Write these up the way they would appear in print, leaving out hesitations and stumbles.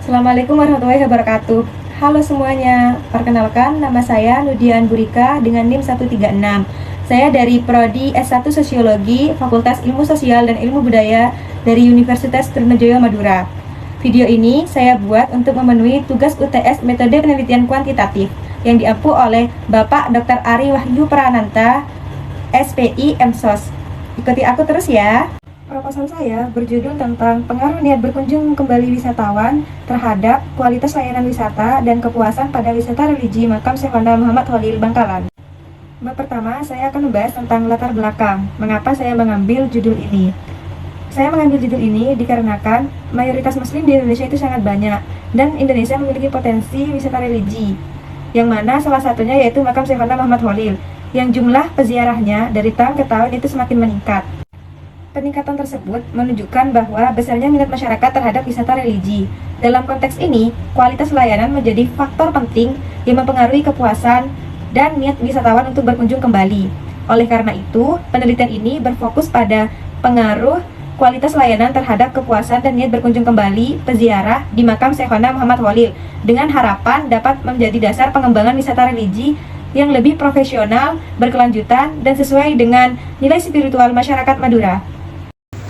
Assalamualaikum warahmatullahi wabarakatuh. Halo semuanya, perkenalkan nama saya Nudian Burika dengan NIM 136. Saya dari Prodi S1 Sosiologi, Fakultas Ilmu Sosial dan Ilmu Budaya dari Universitas Trunojoyo Madura. Video ini saya buat untuk memenuhi tugas UTS Metode Penelitian Kuantitatif yang diampu oleh Bapak Dr. Ari Wahyu Prananta, SPI MSOS. Ikuti aku terus ya. Proposal saya berjudul tentang pengaruh niat berkunjung kembali wisatawan terhadap kualitas layanan wisata dan kepuasan pada wisata religi Makam Syekh Honda Muhammad Khalil Bangkalan. Bab pertama, saya akan membahas tentang latar belakang, mengapa saya mengambil judul ini. Saya mengambil judul ini dikarenakan mayoritas muslim di Indonesia itu sangat banyak, dan Indonesia memiliki potensi wisata religi, yang mana salah satunya yaitu Makam Syekh Honda Muhammad Khalil, yang jumlah peziarahnya dari tahun ke tahun itu semakin meningkat. Peningkatan tersebut menunjukkan bahwa besarnya minat masyarakat terhadap wisata religi. Dalam konteks ini, kualitas layanan menjadi faktor penting yang mempengaruhi kepuasan dan niat wisatawan untuk berkunjung kembali. Oleh karena itu, penelitian ini berfokus pada pengaruh kualitas layanan terhadap kepuasan dan niat berkunjung kembali peziarah di Makam Syekh Honda Muhammad Khalil, dengan harapan dapat menjadi dasar pengembangan wisata religi yang lebih profesional, berkelanjutan, dan sesuai dengan nilai spiritual masyarakat Madura.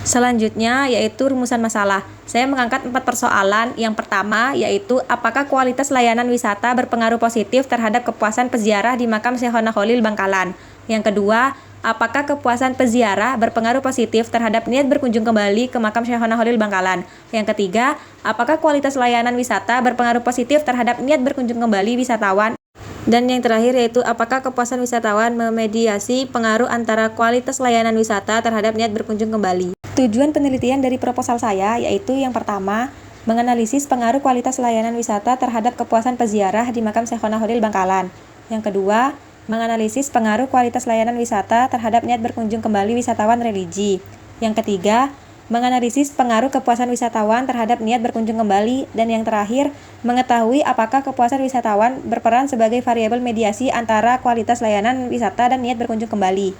Selanjutnya yaitu rumusan masalah. Saya mengangkat 4 persoalan. Yang pertama yaitu apakah kualitas layanan wisata berpengaruh positif terhadap kepuasan peziarah di Makam Syekh Honda Khalil Bangkalan. Yang kedua, apakah kepuasan peziarah berpengaruh positif terhadap niat berkunjung kembali ke Makam Syekh Honda Khalil Bangkalan. Yang ketiga, apakah kualitas layanan wisata berpengaruh positif terhadap niat berkunjung kembali wisatawan. Dan yang terakhir yaitu apakah kepuasan wisatawan memediasi pengaruh antara kualitas layanan wisata terhadap niat berkunjung kembali. Tujuan penelitian dari proposal saya yaitu yang pertama, menganalisis pengaruh kualitas layanan wisata terhadap kepuasan peziarah di Makam Syekh Honda Khalil Bangkalan. Yang kedua, menganalisis pengaruh kualitas layanan wisata terhadap niat berkunjung kembali wisatawan religi. Yang ketiga, menganalisis pengaruh kepuasan wisatawan terhadap niat berkunjung kembali. Dan yang terakhir, mengetahui apakah kepuasan wisatawan berperan sebagai variabel mediasi antara kualitas layanan wisata dan niat berkunjung kembali.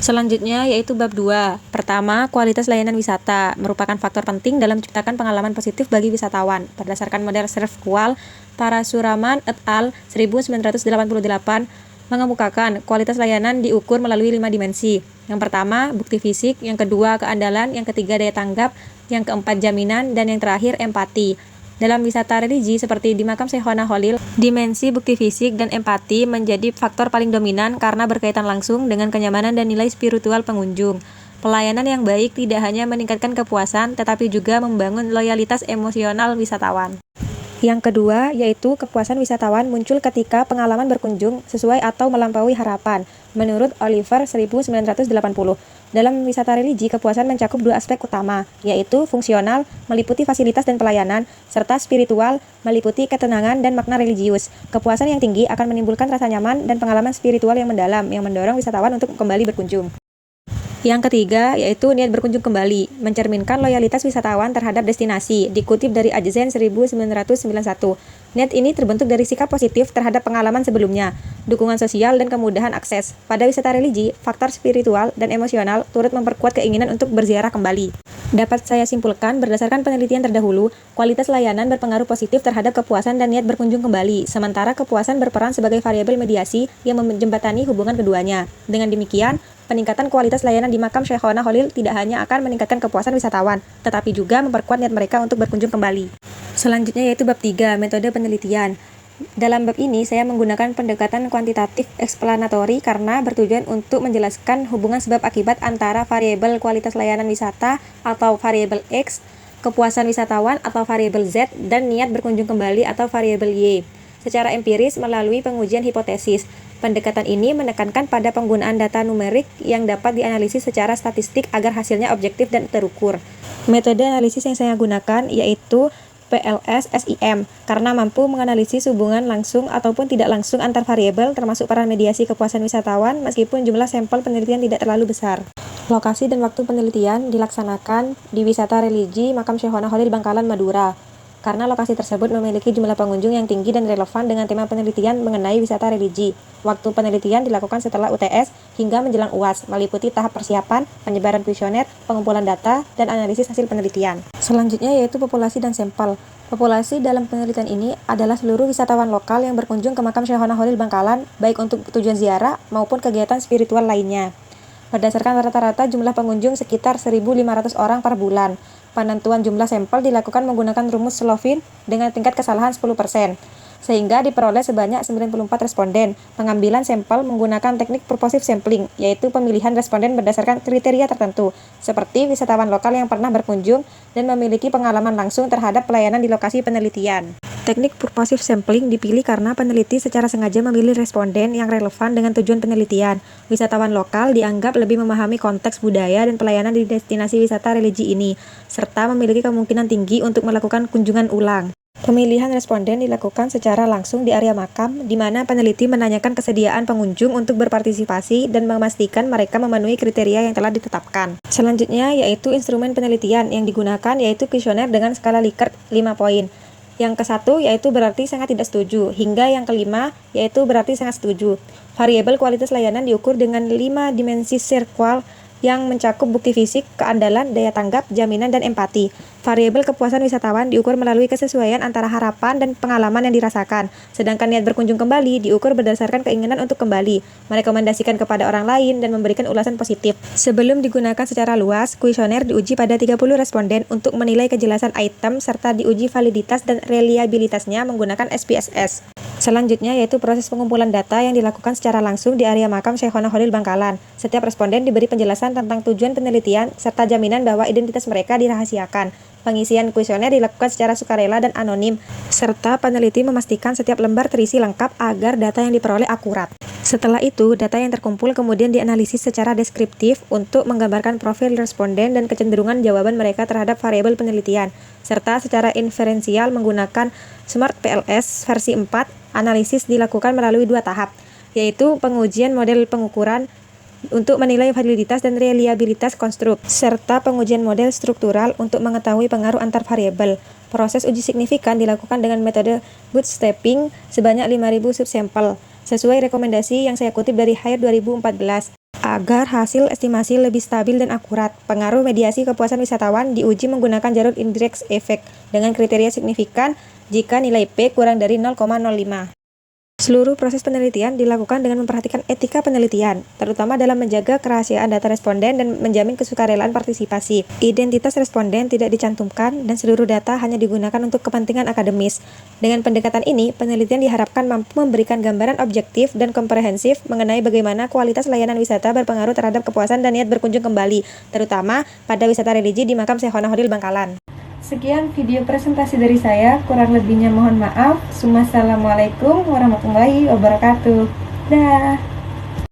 Selanjutnya yaitu bab 2. Pertama, kualitas layanan wisata merupakan faktor penting dalam menciptakan pengalaman positif bagi wisatawan. Berdasarkan model Servqual, Parasuraman et al. 1988 mengemukakan kualitas layanan diukur melalui 5 dimensi. Yang pertama, bukti fisik, yang kedua, keandalan, yang ketiga, daya tanggap, yang keempat, jaminan, dan yang terakhir, empati. Dalam wisata religi seperti di Makam Syekh Honda Khalil, dimensi bukti fisik dan empati menjadi faktor paling dominan karena berkaitan langsung dengan kenyamanan dan nilai spiritual pengunjung. Pelayanan yang baik tidak hanya meningkatkan kepuasan, tetapi juga membangun loyalitas emosional wisatawan. Yang kedua, yaitu kepuasan wisatawan muncul ketika pengalaman berkunjung sesuai atau melampaui harapan. Menurut Oliver 1980, dalam wisata religi kepuasan mencakup 2 aspek utama, yaitu fungsional, meliputi fasilitas dan pelayanan, serta spiritual, meliputi ketenangan dan makna religius. Kepuasan yang tinggi akan menimbulkan rasa nyaman dan pengalaman spiritual yang mendalam, yang mendorong wisatawan untuk kembali berkunjung. Yang ketiga, yaitu niat berkunjung kembali, mencerminkan loyalitas wisatawan terhadap destinasi, dikutip dari Ajzen 1991. Niat ini terbentuk dari sikap positif terhadap pengalaman sebelumnya, dukungan sosial dan kemudahan akses. Pada wisata religi, faktor spiritual dan emosional turut memperkuat keinginan untuk berziarah kembali. Dapat saya simpulkan, berdasarkan penelitian terdahulu, kualitas layanan berpengaruh positif terhadap kepuasan dan niat berkunjung kembali, sementara kepuasan berperan sebagai variabel mediasi yang menjembatani hubungan keduanya. Dengan demikian, peningkatan kualitas layanan di Makam Syekh Honda Khalil tidak hanya akan meningkatkan kepuasan wisatawan, tetapi juga memperkuat niat mereka untuk berkunjung kembali. Selanjutnya yaitu bab 3, metode penelitian. Dalam bab ini, saya menggunakan pendekatan kuantitatif eksplanatori karena bertujuan untuk menjelaskan hubungan sebab akibat antara variabel kualitas layanan wisata atau variabel X, kepuasan wisatawan atau variabel Z, dan niat berkunjung kembali atau variabel Y. Secara empiris melalui pengujian hipotesis. Pendekatan ini menekankan pada penggunaan data numerik yang dapat dianalisis secara statistik agar hasilnya objektif dan terukur. Metode analisis yang saya gunakan yaitu PLS-SIM karena mampu menganalisis hubungan langsung ataupun tidak langsung antar variabel termasuk peran mediasi kepuasan wisatawan meskipun jumlah sampel penelitian tidak terlalu besar. Lokasi dan waktu penelitian dilaksanakan di wisata religi Makam Syekh Honda Khalil Bangkalan, Madura. Karena lokasi tersebut memiliki jumlah pengunjung yang tinggi dan relevan dengan tema penelitian mengenai wisata religi. Waktu penelitian dilakukan setelah UTS hingga menjelang UAS, meliputi tahap persiapan, penyebaran kuesioner, pengumpulan data, dan analisis hasil penelitian. Selanjutnya yaitu populasi dan sampel. Populasi dalam penelitian ini adalah seluruh wisatawan lokal yang berkunjung ke makam Syekhona Khalil Bangkalan, baik untuk tujuan ziarah maupun kegiatan spiritual lainnya. Berdasarkan rata-rata jumlah pengunjung sekitar 1.500 orang per bulan. Penentuan jumlah sampel dilakukan menggunakan rumus Slovin dengan tingkat kesalahan 10%, sehingga diperoleh sebanyak 94 responden. Pengambilan sampel menggunakan teknik purposive sampling, yaitu pemilihan responden berdasarkan kriteria tertentu, seperti wisatawan lokal yang pernah berkunjung dan memiliki pengalaman langsung terhadap pelayanan di lokasi penelitian. Teknik purposive sampling dipilih karena peneliti secara sengaja memilih responden yang relevan dengan tujuan penelitian. Wisatawan lokal dianggap lebih memahami konteks budaya dan pelayanan di destinasi wisata religi ini, serta memiliki kemungkinan tinggi untuk melakukan kunjungan ulang. Pemilihan responden dilakukan secara langsung di area makam, di mana peneliti menanyakan kesediaan pengunjung untuk berpartisipasi dan memastikan mereka memenuhi kriteria yang telah ditetapkan. Selanjutnya yaitu instrumen penelitian yang digunakan yaitu kuesioner dengan skala Likert 5 poin. Yang ke-1 yaitu berarti sangat tidak setuju, hingga yang kelima yaitu berarti sangat setuju. Variabel kualitas layanan diukur dengan 5 dimensi sirkual yang mencakup bukti fisik, keandalan, daya tanggap, jaminan, dan empati. Variabel kepuasan wisatawan diukur melalui kesesuaian antara harapan dan pengalaman yang dirasakan, sedangkan niat berkunjung kembali diukur berdasarkan keinginan untuk kembali, merekomendasikan kepada orang lain, dan memberikan ulasan positif. Sebelum digunakan secara luas, kuesioner diuji pada 30 responden untuk menilai kejelasan item serta diuji validitas dan reliabilitasnya menggunakan SPSS. Selanjutnya yaitu proses pengumpulan data yang dilakukan secara langsung di area makam Syekhona Khalil Bangkalan. Setiap responden diberi penjelasan tentang tujuan penelitian serta jaminan bahwa identitas mereka dirahasiakan. Pengisian kuesioner dilakukan secara sukarela dan anonim, serta peneliti memastikan setiap lembar terisi lengkap agar data yang diperoleh akurat. Setelah itu, data yang terkumpul kemudian dianalisis secara deskriptif untuk menggambarkan profil responden dan kecenderungan jawaban mereka terhadap variabel penelitian, serta secara inferensial menggunakan Smart PLS versi 4. Analisis dilakukan melalui 2 tahap, yaitu pengujian model pengukuran untuk menilai validitas dan reliabilitas konstruk, serta pengujian model struktural untuk mengetahui pengaruh antar variabel. Proses uji signifikan dilakukan dengan metode bootstrapping sebanyak 5.000 subsampel, sesuai rekomendasi yang saya kutip dari HAIR 2014. Agar hasil estimasi lebih stabil dan akurat, pengaruh mediasi kepuasan wisatawan diuji menggunakan jalur indirect effect dengan kriteria signifikan jika nilai P kurang dari 0,05. Seluruh proses penelitian dilakukan dengan memperhatikan etika penelitian, terutama dalam menjaga kerahasiaan data responden dan menjamin kesukarelaan partisipasi. Identitas responden tidak dicantumkan dan seluruh data hanya digunakan untuk kepentingan akademis. Dengan pendekatan ini, penelitian diharapkan mampu memberikan gambaran objektif dan komprehensif mengenai bagaimana kualitas layanan wisata berpengaruh terhadap kepuasan dan niat berkunjung kembali, terutama pada wisata religi di makam Syekhona Khalil Bangkalan. Sekian video presentasi dari saya, kurang lebihnya mohon maaf. Wassalamualaikum warahmatullahi wabarakatuh. Dah.